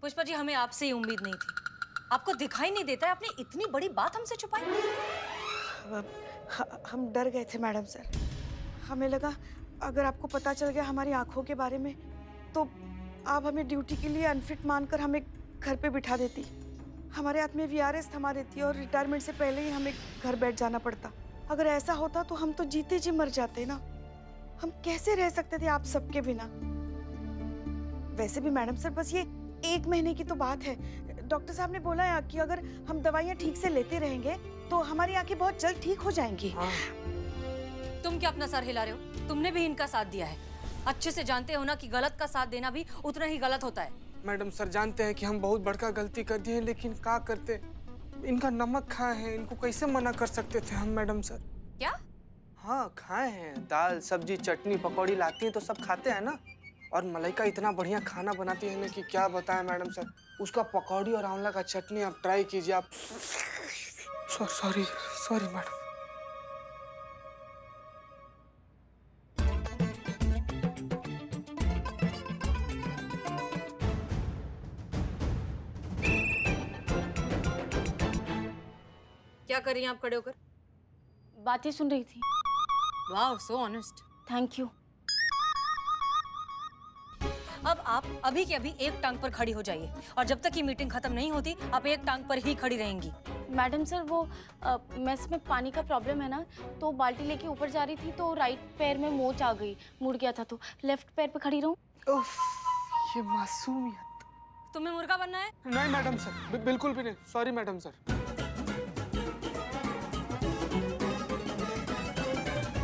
पुष्पा जी, हमें आपसे ये उम्मीद नहीं थी। आपको दिखाई नहीं देता है, आपने इतनी बड़ी बात हमसे छुपाई। हम डर गए थे मैडम सर। हमें लगा अगर आपको पता चल गया हमारी आंखों के बारे में तो आप हमें ड्यूटी के लिए अनफिट मानकर हमें घर पे बिठा देती। हमारे हाथ में वीआरएस थमा देती और रिटायरमेंट से पहले ही हमें घर बैठ जाना पड़ता। अगर ऐसा होता तो हम तो जीते जी मर जाते ना। हम कैसे रह सकते थे आप सबके बिना। वैसे भी मैडम सर, बस ये 1 महीने की तो बात है। डॉक्टर साहब ने बोला है कि अगर हम दवाइयाँ ठीक से लेते रहेंगे तो हमारी आंखें बहुत जल्द ठीक हो जाएंगी। तुम क्या अपना सर हिला रहे हो? तुमने भी इनका साथ दिया है। अच्छे से जानते हो ना कि गलत का साथ देना भी उतना ही गलत होता है। मैडम सर, जानते हैं कि हम बहुत बड़का गलती कर दिए, लेकिन क्या करते, इनका नमक खाए हैं, इनको कैसे मना कर सकते थे हम मैडम सर। क्या? हाँ, खाए हैं। दाल सब्जी चटनी पकौड़ी लाती हैं तो सब खाते हैं ना। और मलाइका इतना बढ़िया खाना बनाती है ना कि क्या बताएं मैडम सर। उसका पकौड़ी और आंवला का चटनी आप ट्राई कीजिए। आप सॉरी सॉरी मैडम। क्या कर रही हैं आप खड़े होकर? बातें सुन रही थी। वाह, सो ऑनेस्ट। Thank you. अब आप अभी के अभी एक टांग पर खड़ी हो जाइए और जब तक ये मीटिंग खत्म नहीं होती आप एक टांग पर ही खड़ी रहेंगी। मैडम सर, वो मेस में पानी का प्रॉब्लम है ना, तो बाल्टी लेके ऊपर जा रही थी तो राइट पैर में मोच आ गई, मुड़ गया था, तो लेफ्ट पैर पे खड़ी रहूं। उफ, ये मासूमियत। तुम्हें मुर्गा बनना है? नहीं मैडम सर, बिल्कुल भी नहीं। Sorry madam sir.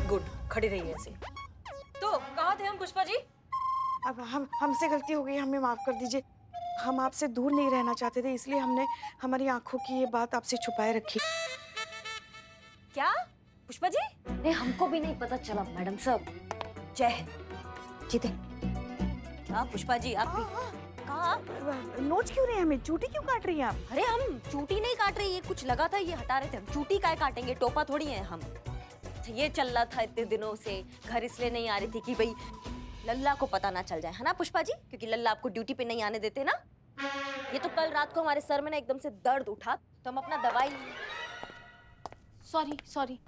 गुड, खड़ी रहिए ऐसे। तो कहाँ थे हम पुष्पा जी? अब हमसे गलती हो गई, हमें माफ कर दीजिए। हम आपसे दूर नहीं रहना चाहते थे, इसलिए हमने हमारी आंखों की ये बात आपसे छुपाए रखी। क्या पुष्पा जी? नहीं, हमको भी नहीं पता चला मैडम साहब। जय हिंद। जीते। क्या पुष्पा जी, आप भी कहा? नोच क्यों रहे हैं हमें? चूटी क्यों काट रही हैं आप? अरे हम चूटी नहीं काट रहे, ये कुछ लगा था ये हटा रहे थे। हम चूटी काय काटेंगे, टोपा थोड़ी है हम। ये चल रहा था इतने दिनों से, घर इसलिए नहीं आ रही थी कि भाई लल्ला को पता ना चल जाए, है ना पुष्पा जी? क्योंकि लल्ला आपको ड्यूटी पे नहीं आने देते ना। ये तो कल रात को हमारे सर में ना एकदम से दर्द उठा तो हम अपना दवाई, सॉरी।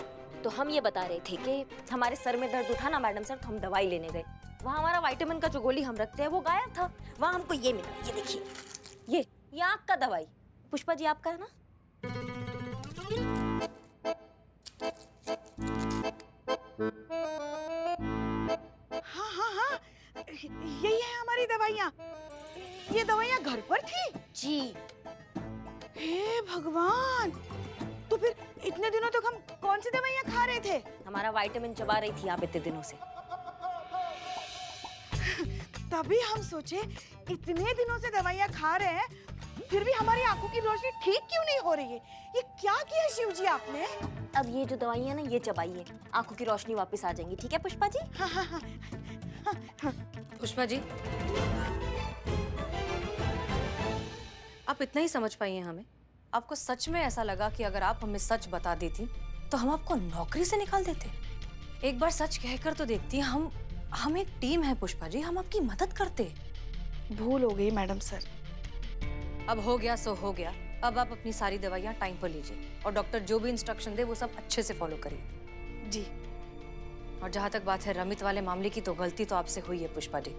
तो हम ये बता रहे थे कि हमारे सर में दर्द उठा ना मैडम सर, तो हम दवाई लेने गए। वहाँ हमारा विटामिन का जो गोली हम रखते हैं वो गायब था। वहाँ हमको ये मिला, ये देखिए, ये आँख का दवाई। पुष्पा जी आपका है ना? हाँ, यही है हमारी दवाइयाँ। ये दवाइयाँ घर पर थी? जी। हे भगवान, तो फिर इतने दिनों तक हम कौन सी दवाइयाँ खा रहे थे? हमारा विटामिन चबा रही थी आप इतने दिनों से। तभी हम सोचे इतने दिनों से दवाइयाँ खा रहे हैं फिर भी हमारी आंखों की रोशनी ठीक क्यों नहीं हो रही है? ये क्या किया शिव जी आपने? अब ये जो दवाइयाँ ना ये चबाइए, आंखों की रोशनी वापस आ जाएंगी। ठीक है पुष्पा जी? हाँ। पुष्पा जी, आप इतना ही समझ पाई हैं हमें? आपको सच में ऐसा लगा कि अगर आप हमें सच बता देती तो हम आपको नौकरी से निकाल देते? एक बार सच कहकर तो देखती। हम एक टीम है पुष्पा जी, हम आपकी मदद करते। भूल हो गई मैडम सर। अब हो गया सो हो गया। अब आप अपनी सारी दवाइयाँ टाइम पर लीजिए और डॉक्टर जो भी इंस्ट्रक्शन दे वो सब अच्छे से फॉलो करिए। जी। और जहाँ तक बात है रमित वाले मामले की, तो गलती तो आपसे हुई है पुष्पा जी।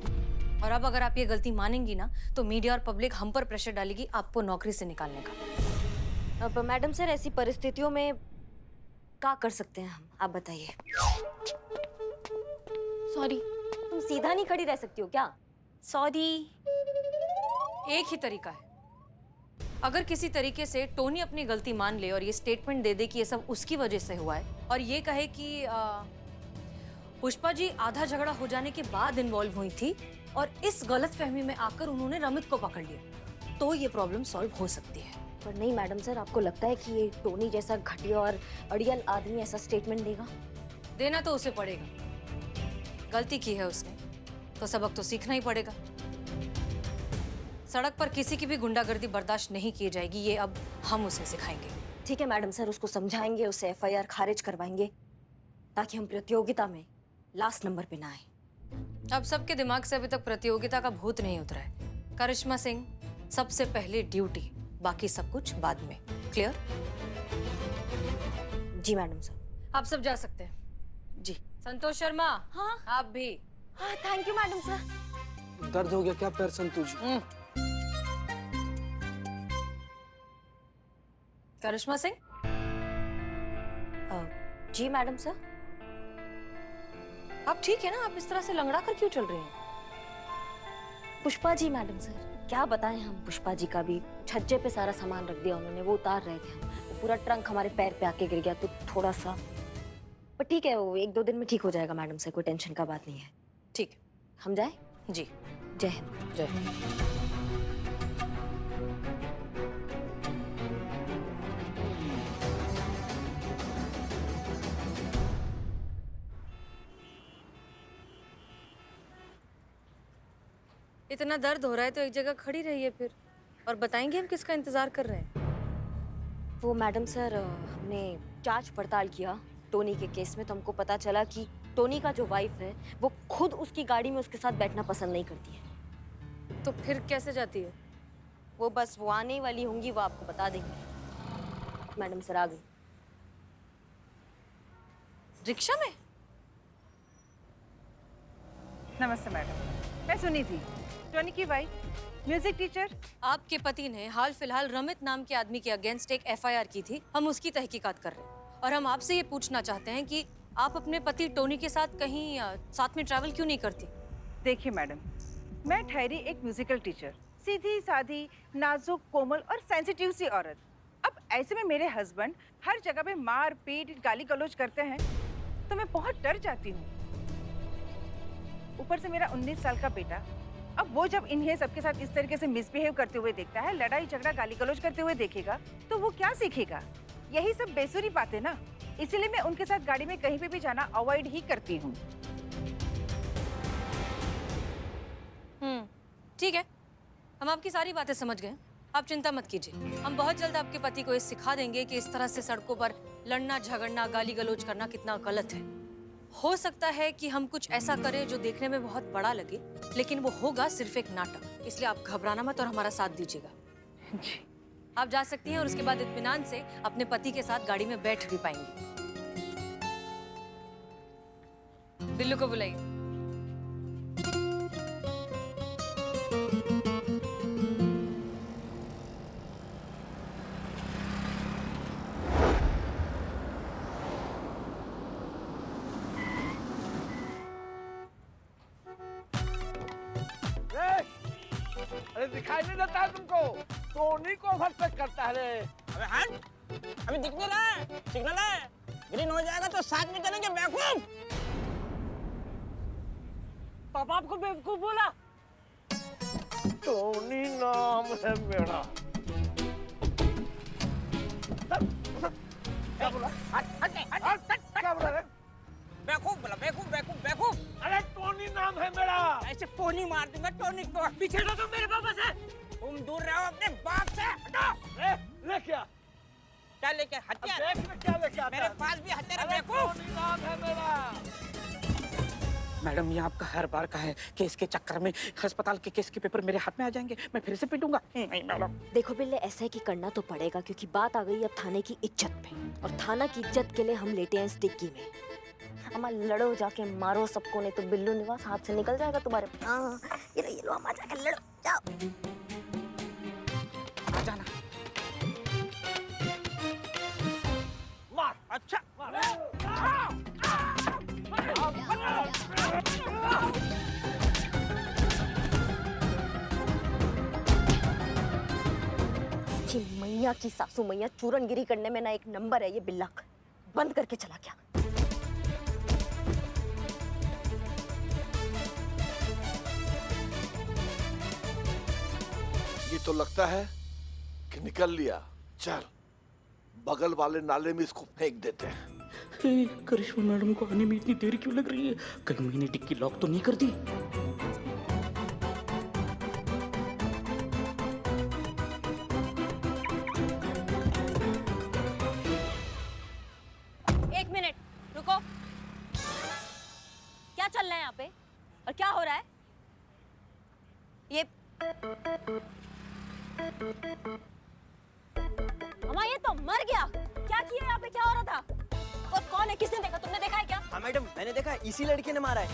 और अब अगर आप ये गलती मानेंगी ना तो मीडिया और पब्लिक हम पर प्रेशर डालेगी आपको नौकरी से निकालने का। अब मैडम सर ऐसी परिस्थितियों में क्या कर सकते हैं हम, आप बताइए। सॉरी। तुम सीधा नहीं खड़ी रह सकती हो क्या? सॉरी। एक ही तरीका है, अगर किसी तरीके से टोनी अपनी गलती मान ले और ये स्टेटमेंट दे दे कि ये सब उसकी वजह से हुआ है और ये कहे कि पुष्पा जी आधा झगड़ा हो जाने के बाद इन्वॉल्व हुई थी और इस गलतफहमी में आकर उन्होंने रमित को पकड़ लिया, तो ये प्रॉब्लम सॉल्व हो सकती है। पर नहीं मैडम सर, आपको लगता है कि ये टोनी जैसा घटिया और अड़ियल आदमी ऐसा स्टेटमेंट देगा? देना तो उसे पड़ेगा, गलती की है उसने तो सबक तो सीखना ही पड़ेगा। सड़क पर किसी की भी गुंडागर्दी बर्दाश्त नहीं की जाएगी, ये अब हम उसे सिखाएंगे। ठीक है मैडम सर, उसको समझाएंगे, उसे एफआईआर खारिज करवाएंगे ताकि हम प्रतियोगिता में लास्ट नंबर पे ना आए। अब सबके दिमाग से अभी तक प्रतियोगिता का भूत नहीं उतरा है। करिश्मा सिंह, सबसे पहले ड्यूटी, बाकी सब कुछ बाद में। क्लियर? जी मैडम सर। आप सब जा सकते हैं। जी। संतोष शर्मा, हाँ आप भी। हाँ, थैंक यू मैडम सर। दर्द हो गया क्या पैर संतोष जी? करिश्मा सिंह, जी मैडम सर। आप ठीक है ना? आप इस तरह से लंगड़ा कर क्यों चल रही हैं? पुष्पा जी मैडम सर, क्या बताएं हम पुष्पा जी का भी। छज्जे पे सारा सामान रख दिया उन्होंने, वो उतार रहे थे हम, वो पूरा ट्रंक हमारे पैर पे आके गिर गया, तो थोड़ा सा, पर ठीक है, वो 1-2 दिन में ठीक हो जाएगा मैडम सर, कोई टेंशन का बात नहीं है। ठीक है। हम जाए? जी, जय हिंद। जय हिंद। इतना दर्द हो रहा है तो एक जगह खड़ी रहिए फिर, और बताएंगे हम किसका इंतजार कर रहे हैं। वो मैडम सर, हमने जांच पड़ताल किया टोनी के केस में, तो हमको पता चला कि टोनी का जो वाइफ है वो खुद उसकी गाड़ी में उसके साथ बैठना पसंद नहीं करती है। तो फिर कैसे जाती है? वो बस वो आने वाली होंगी, वो आपको बता देंगी। मैडम सर आ गई। रिक्शा में? नमस्ते मैडम, मैं सुनी थी, टोनी की वाइफ, म्यूजिक टीचर। आपके पति ने हाल फिलहाल रमित नाम के आदमी के अगेंस्ट एक एफआईआर की थी, हम उसकी तहकीकात कर रहे हैं। और हम आपसे ये पूछना चाहते हैं कि आप अपने पति टोनी के साथ कहीं साथ में ट्रैवल क्यों नहीं करती? देखिए मैडम, मैं ठहरी एक म्यूजिकल टीचर, सीधी सादी, नाजुक, कोमल और सेंसिटिव सी औरत। अब ऐसे में मेरे हस्बैंड हर जगह पे मार पीट गाली गलौज करते हैं तो मैं बहुत डर जाती हूँ। ऊपर से मेरा 19 साल का बेटा, अब वो जब इन्हें सबके साथ इस तरीके से मिसबिहेव करते हुए देखता है, लड़ाई झगड़ा गाली गलौज करते हुए देखेगा, तो वो क्या सीखेगा? यही सब बेसुरी बातें ना, इसीलिए मैं उनके साथ गाड़ी में कहीं पे भी जाना अवॉइड ही करती हूँ। ठीक है, हम आपकी सारी बातें समझ गए, आप चिंता मत कीजिए। हम बहुत जल्द आपके पति को ये सिखा देंगे कि इस तरह से सड़कों पर लड़ना झगड़ना गाली गलौज करना कितना गलत है। हो सकता है कि हम कुछ ऐसा करें जो देखने में बहुत बड़ा लगे, लेकिन वो होगा सिर्फ एक नाटक, इसलिए आप घबराना मत और हमारा साथ दीजिएगा। जी। आप जा सकती हैं और उसके बाद इत्मीनान से अपने पति के साथ गाड़ी में बैठ भी पाएंगी। बिल्लू को बुलाइए। अरे दिखाई नहीं देता है तुमको? टोनी को ओवरटेक करता है रे। अबे हट, अभी दिख नहीं रहा है, सिग्नल है, ग्रीन हो जाएगा तो साथ में चलेंगे बेवकूफ। पापा आपको बेवकूफ बोला? टोनी नाम है मेरा। क्या बोला? क्या बोला रे? बेवकूफ बोला, बेवकूफ बेवकूफ बेवकूफ। अरे टोनी नाम है मेरा। ऐसे टोनी मार दूंगा, टोनी को। पीछे तो तुम मेरे पापा से, तुम दूर रहो अपने बाप से। हटो। ले क्या? क्या लेके? हथियार। देख में क्या लेके आता मेरे है? पास भी हथियार है अरे बेवकूफ। टोनी नाम है मेरा। मैडम, ये आपका हर बार का है कि इसके चक्कर में अस्पताल के केस के पेपर मेरे हाथ में आ जाएंगे, मैं फिर से पीटूंगा। नहीं मैडम। देखो बिल्ले, ऐसा है कि करना तो पड़ेगा, क्योंकि बात आ गई अब थाने की इज्जत पे, और थाना की इज्जत के लिए हम लेटे हैं स्टिक्की में। अम्मा लड़ो, जाके मारो सबको, नहीं तो बिल्लू निवास हाथ से निकल जाएगा तुम्हारे। हाँ, ये लो अम्मा, जाके लड़ो, जाओ। आ जाना। मार। अच्छा। इसकी मैया की सासू मैया चूरनगिरी करने में ना एक नंबर है ये बिल्ला, बंद करके चला गया। ये तो लगता है कि निकल लिया। चल बगल वाले नाले में इसको फेंक देते हैं। करिश्मा मैडम को आने में इतनी देर क्यों लग रही है? कहीं मैंने डिक्की लॉक तो नहीं कर दी? एक मिनट रुको, क्या चल रहा है यहाँ पे और क्या हो रहा है? ये अम्मा ये तो मर गया। क्या किया यहाँ पे, क्या हो रहा था? और कौन है, किसने देखा? तुमने देखा है क्या? हाँ मैडम, मैंने देखा है, इसी लड़के ने मारा है।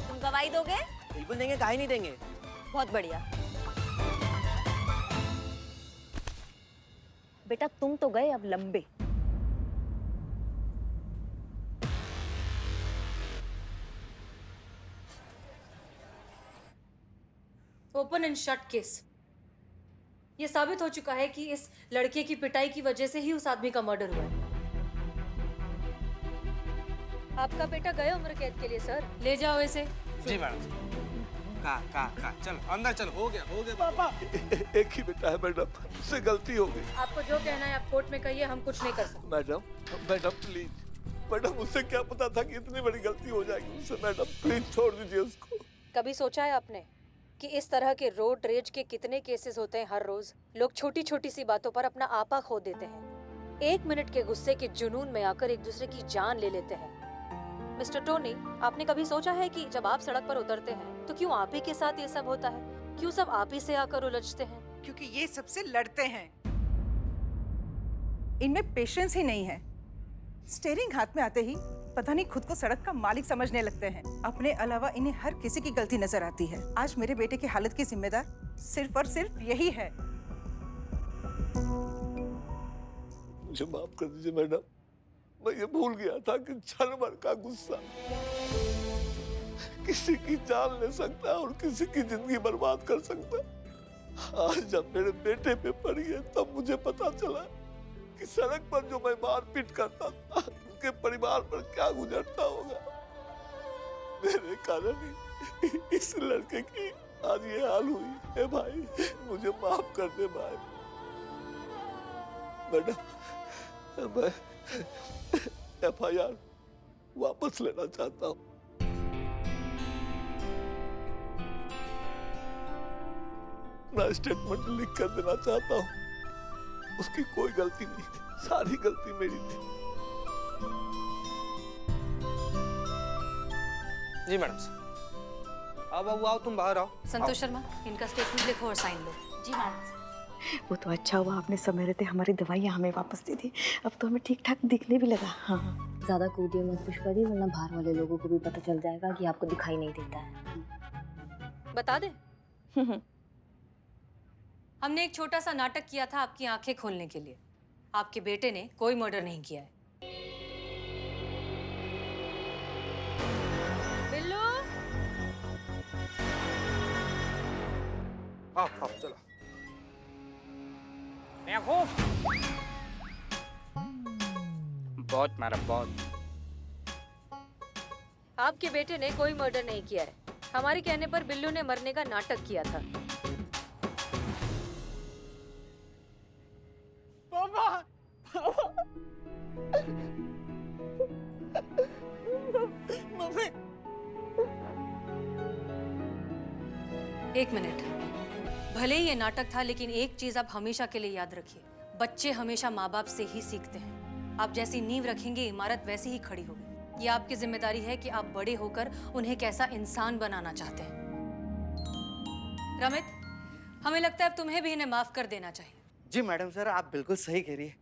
तुम गवाही दोगे? बिल्कुल देंगे, काहे नहीं देंगे। बहुत बढ़िया। बेटा तुम तो गए अब लंबे। Open and shut case. ये साबित हो चुका है कि इस लड़के की पिटाई की वजह से ही उस आदमी का मर्डर हुआ है। आपका बेटा गए उम्र कैद के लिए सर, ले जाओ इसे। जी मैडम। का चलो अंदर चलो, हो गया पापा। एक ही बेटा है मैडम, उससे गलती हो गई। आपको जो कहना है आप कोर्ट में कहिए, हम कुछ नहीं कर सकते। मैडम प्लीज, मैडम उससे क्या पता था कि इतनी बड़ी गलती हो जाएगी उससे। मैडम प्लीज छोड़ दीजिए उसको। कभी सोचा है आपने कि इस तरह के रोड रेज के कितने केसेस होते हैं हर रोज? लोग छोटी छोटी सी बातों पर अपना आपा खो देते हैं, 1 मिनट के गुस्से के जुनून में आकर एक दूसरे की जान ले लेते हैं। मिस्टर टोनी, आपने कभी सोचा है कि जब आप सड़क पर उतरते हैं तो क्यों आप ही के साथ ये सब होता है? क्यों सब आप ही से आकर उलझते हैं? क्योंकि ये सबसे लड़ते हैं। इनमें पेशेंस ही नहीं है। स्टीयरिंग हाथ में आते ही पता नहीं खुद को सड़क का मालिक समझने लगते हैं। अपने अलावा इन्हें हर किसी की गलती नजर आती है। आज मेरे बेटे की हालत की जिम्मेदार सिर्फ और सिर्फ यही है। मुझे माफ कर दीजिए मैडम, मैं ये भूल गया था कि क्षण भर का गुस्सा किसी की जान ले सकता है और किसी की जिंदगी बर्बाद कर सकता है। आज जब मेरे बेटे पे पड़ी है तब मुझे पता चला कि सड़क पर जो मैं मारपीट करता था उनके परिवार पर क्या गुजरता होगा। मेरे कारण ही इस लड़के की आज ये हाल हुई है। भाई मुझे माफ कर दे भाई। मैडम मैं FIR वापस लेना चाहता हूँ। मैं स्टेटमेंट लिख कर देना चाहता हूँ। उसकी कोई गलती नहीं थी, सारी गलती मेरी थी। जी मैडम। अब आओ तुम बाहर आओ। संतोष शर्मा, इनका स्टेटमेंट लिखो और साइन लो। जी मैडम। वो तो अच्छा हुआ आपने समय रहते हमारी दवाइयाँ हमें वापस दे दी। अब तो हमें ठीक ठाक दिखने भी लगा। हाँ ज्यादा कूदिए मत पुष्पा जी, वरना बाहर वाले लोगों को भी पता चल जाएगा कि आपको दिखाई नहीं देता है। बता दे, हमने एक छोटा सा नाटक किया था आपकी आंखें खोलने के लिए। आपके बेटे ने कोई मर्डर नहीं किया है। बिल्लू, आओ चलो। बहुत मारा, बहुत। आपके बेटे ने कोई मर्डर नहीं किया है। हमारे कहने पर बिल्लू ने मरने का नाटक किया था। एक मिनट, भले ही ये नाटक था, लेकिन एक चीज आप हमेशा के लिए याद रखिए, बच्चे हमेशा माँ बाप से ही सीखते हैं। आप जैसी नींव रखेंगे इमारत वैसी ही खड़ी होगी। ये आपकी जिम्मेदारी है कि आप बड़े होकर उन्हें कैसा इंसान बनाना चाहते हैं। रमित, हमें लगता है अब तुम्हें भी इन्हें माफ कर देना चाहिए। जी मैडम सर, आप बिल्कुल सही कह रही है।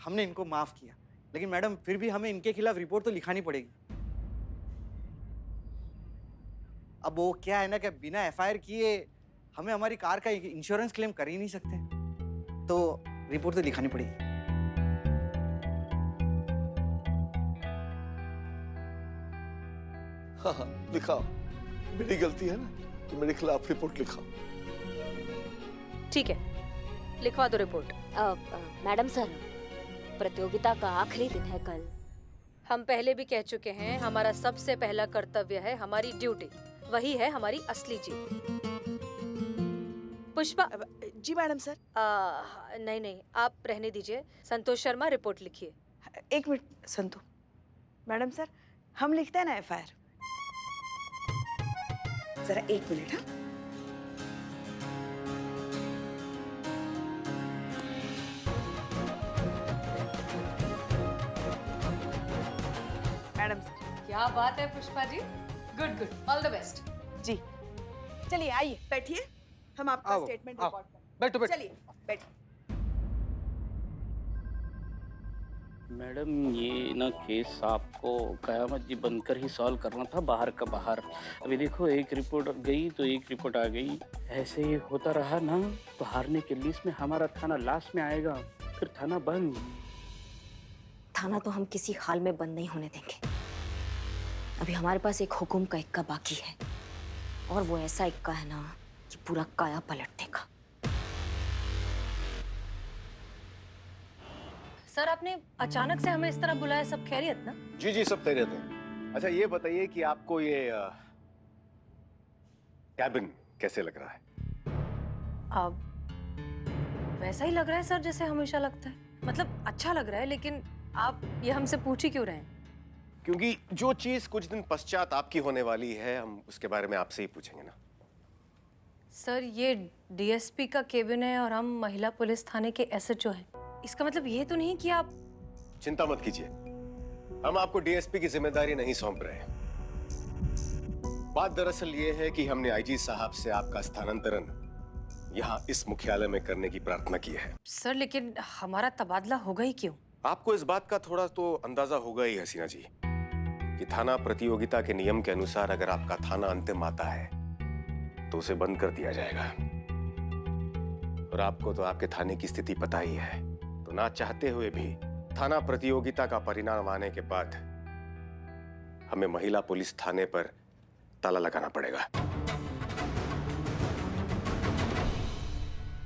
हमने इनको माफ किया, लेकिन मैडम फिर भी हमें इनके खिलाफ रिपोर्ट तो लिखानी पड़ेगी। अब वो क्या है ना कि बिना FIR किए हमें हमारी कार का इंश्योरेंस क्लेम कर ही नहीं सकते, तो रिपोर्ट तो लिखानी पड़ेगी। हाँ लिखाओ, मेरी गलती है ना, तो मेरे खिलाफ रिपोर्ट लिखाओ। ठीक है, लिखवा दो रिपोर्ट। मैडम सर, प्रतियोगिता का आखिरी दिन है कल। हम पहले भी कह चुके हैं, हमारा सबसे पहला कर्तव्य है हमारी ड्यूटी, वही है हमारी असली जीत। पुष्पा। जी मैडम सर। नहीं, आप रहने दीजिए। संतोष शर्मा, रिपोर्ट लिखिए। 1 मिनट संतु। मैडम सर, हम लिखते हैं ना FIR। जरा 1 मिनट। हाँ मैडम सर। क्या बात है Pushpa ji, good, all the best. जी चलिए आइए बैठिए। हम आपका आओ, स्टेटमेंट आओ। रिकॉर्ड करें। बैठो बैठो। चलिए बैठिए। मैडम ये ना केस आपको कयामत जी बनकर ही सॉल्व करना था, बाहर का बाहर। अभी देखो एक रिपोर्ट गई तो एक रिपोर्ट आ गई, ऐसे ही होता रहा ना तो हारने के लिस्ट में हमारा थाना लास्ट में आएगा, फिर थाना बंद। थाना तो हम किसी हाल में बंद नहीं होने देंगे। अभी हमारे पास एक हुकुम का इक्का बाकी है, और वो ऐसा इक्का है ना कि पूरा काया पलट देगा। सर आपने अचानक से हमें इस तरह बुलाया, सब खैरियत ना? जी जी सब खैरियत है। अच्छा ये बताइए कि आपको ये कैबिन कैसे लग रहा है? अब वैसा ही लग रहा है सर जैसे हमेशा लगता है, मतलब अच्छा लग रहा है, लेकिन आप ये हमसे पूछ ही क्यों रहे हैं? क्योंकि जो चीज कुछ दिन पश्चात आपकी होने वाली है, हम उसके बारे में आपसे ही पूछेंगे ना। सर ये डीएसपी का केबिन है और हम महिला पुलिस थाने के एसएचओ हैं। इसका मतलब ये तो नहीं कि आप... चिंता मत कीजिए, हम आपको डीएसपी की जिम्मेदारी नहीं सौंप रहे हैं। बात दरअसल ये है कि हमने आईजी साहब से आपका स्थानांतरण यहाँ इस मुख्यालय में करने की प्रार्थना की है। सर लेकिन हमारा तबादला होगा ही क्यों? आपको इस बात का थोड़ा तो अंदाजा होगा ही हसीना जी कि थाना प्रतियोगिता के नियम के अनुसार अगर आपका थाना अंतिम आता है तो उसे बंद कर दिया जाएगा। और आपको तो आपके थाने की स्थिति पता ही है, तो ना चाहते हुए भी थाना प्रतियोगिता का परिणाम आने के बाद हमें महिला पुलिस थाने पर ताला लगाना पड़ेगा।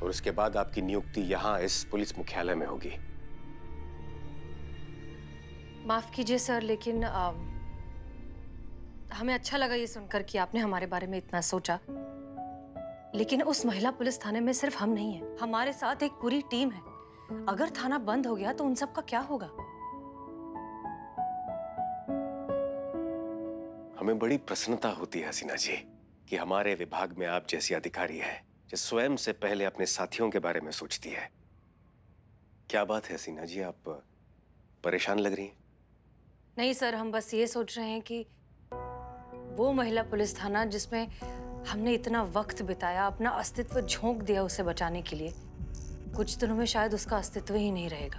और उसके बाद आपकी नियुक्ति यहां इस पुलिस मुख्यालय में होगी। माफ कीजिए सर, लेकिन हमें अच्छा लगा ये सुनकर कि आपने हमारे बारे में इतना सोचा, लेकिन उस महिला पुलिस थाने में सिर्फ हम नहीं हैं, हमारे साथ एक पूरी टीम है। अगर थाना बंद हो गया तो उन सब का क्या होगा? हमें बड़ी प्रसन्नता होती है हसीना जी कि हमारे विभाग में आप जैसी अधिकारी है जो स्वयं से पहले अपने साथियों के बारे में सोचती है। क्या बात है हसीना जी, आप परेशान लग रही हैं? नहीं सर, हम बस ये सोच रहे हैं कि वो महिला पुलिस थाना जिसमें हमने इतना वक्त बिताया, अपना अस्तित्व झोंक दिया उसे बचाने के लिए, कुछ दिनों में शायद उसका अस्तित्व ही नहीं रहेगा।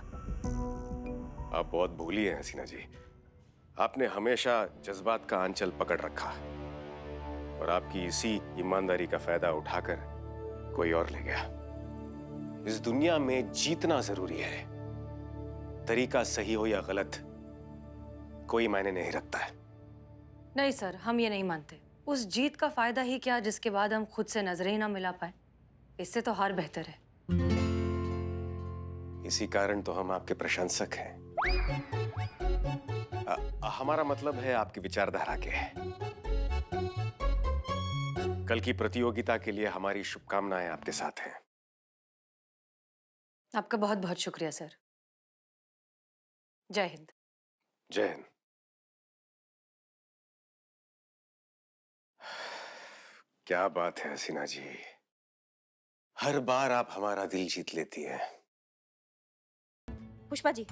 आप बहुत भूली हैं हसीना जी, आपने हमेशा जज्बात का आंचल पकड़ रखा और आपकी इसी ईमानदारी का फायदा उठाकर कोई और ले गया। इस दुनिया में जीतना जरूरी है, तरीका सही हो या गलत कोई मायने नहीं रखता है। नहीं सर, हम ये नहीं मानते। उस जीत का फायदा ही क्या जिसके बाद हम खुद से नजरें ही ना मिला पाए, इससे तो हार बेहतर है। इसी कारण तो हम आपके प्रशंसक हैं। हमारा मतलब है आपकी विचारधारा के। कल की प्रतियोगिता के लिए हमारी शुभकामनाएं आपके साथ हैं। आपका बहुत बहुत शुक्रिया सर। जय हिंद। जय हिंद। क्या बात है हसीना जी, हर बार आप हमारा दिल जीत लेती हैं। पुष्पा जी।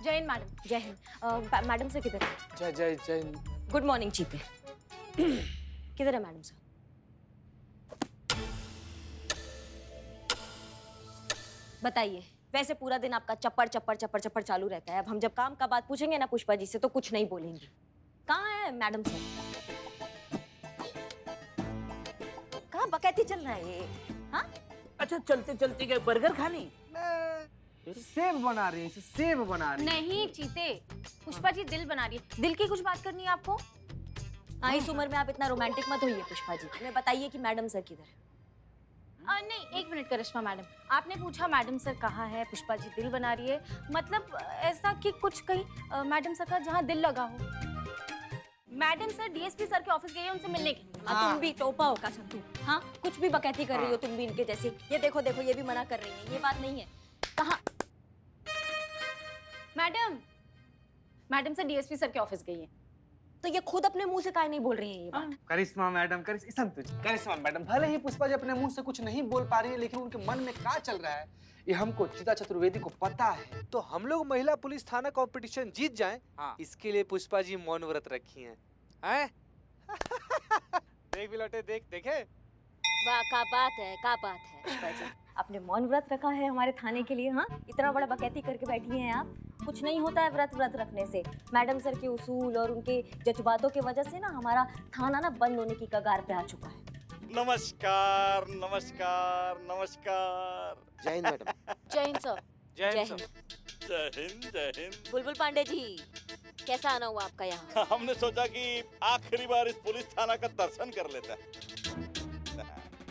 जय हिंद मैडम। जय हिंद। मैडम सर किधर है? जय जय जय। गुड मॉर्निंग चीते। किधर है मैडम सर? बताइए। वैसे पूरा दिन आपका चप्पड़ चप्पड़ चप्पड़ चप्पड़ चालू रहता है, अब हम जब काम का बात पूछेंगे ना पुष्पा जी से तो कुछ नहीं बोलेंगी। कहाँ है मैडम सर? कहाँ बकैती चल रहा है ये? हाँ? अच्छा चलते चलते गए बर्गर खाने? सेब बना रही है, सेब बना रही है। नहीं चीते, पुष्पा जी दिल बना रही है। दिल की कुछ बात करनी है आपको? हाँ, इस उम्र में आप इतना रोमांटिक मत होइए पुष्पा जी। हमें बताइए कि मैडम सर किधर है? नहीं, एक मिनट करिश्मा मैडम, आपने पूछा मैडम सर कहाँ है, पुष्पा जी दिल बना रही है, मतलब ऐसा कि कुछ कहीं मैडम सर का जहाँ दिल लगा हो। मैडम सर डीएसपी सर के ऑफिस गए हैं उनसे मिलने के। तुम भी टोपा हो का संतू? हाँ, कुछ भी बकैती कर रही हो तुम भी इनके जैसे। ये देखो देखो, ये भी मना कर रही है, ये बात नहीं है। कहाँ? मैडम सर डीएसपी सर के ऑफिस गई हैं। तो ये खुद अपने मुंह से काहे नहीं बोल रही है ये बात? करिश्मा मैडम, करिश्मा मैडम, भले ही पुष्पा जी अपने मुंह से कुछ नहीं बोल पा रही है, लेकिन उनके मन में क्या चल रहा है ये हमको, चिता चतुर्वेदी को पता है। तो हम लोग महिला पुलिस थाना कंपटीशन जीत जाएं, इसके लिए पुष्पा जी मौन व्रत रखी हैं। हैं? देख भी लौटे, देखे वाह, का बात है, का बात है पुष्पा जी। आपने मौन व्रत रखा है हमारे थाने के लिए, हाँ? इतना बड़ा बकैती करके बैठी हैं आप। कुछ नहीं होता है व्रत रखने से। मैडम सर के उसूल और उनके जज्बातों की वजह से ना हमारा थाना ना बंद होने की कगार पे आ चुका है। नमस्कार नमस्कार नमस्कार। जय हिंद मैडम। जय हिंद सर। जय हिंद। जय हिंद जय हिंद। बुलबुल पांडे जी, कैसा आना हुआ आपका यहाँ? हमने सोचा कि आखिरी बार इस पुलिस थाना का दर्शन कर लेते हैं।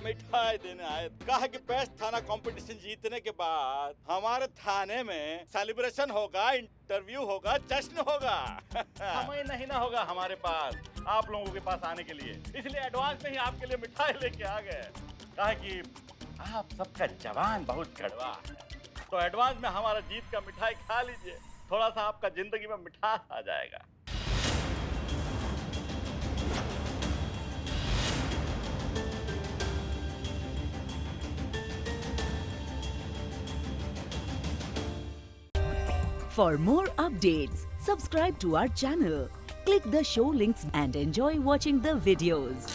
मिठाई देने आए। कहा कि बेस्ट थाना कंपटीशन जीतने के बाद हमारे थाने में सेलिब्रेशन होगा, इंटरव्यू होगा, जश्न होगा। समय नहीं ना होगा हमारे पास आप लोगों के पास आने के लिए, इसलिए एडवांस में ही आपके लिए मिठाई लेके आ गए। कहा कि आप सबका जवान बहुत कड़वा है, तो एडवांस में हमारा जीत का मिठाई खा लीजिए, थोड़ा सा आपका जिंदगी में मिठास आ जाएगा। For more updates, subscribe to our channel, click the show links and enjoy watching the videos.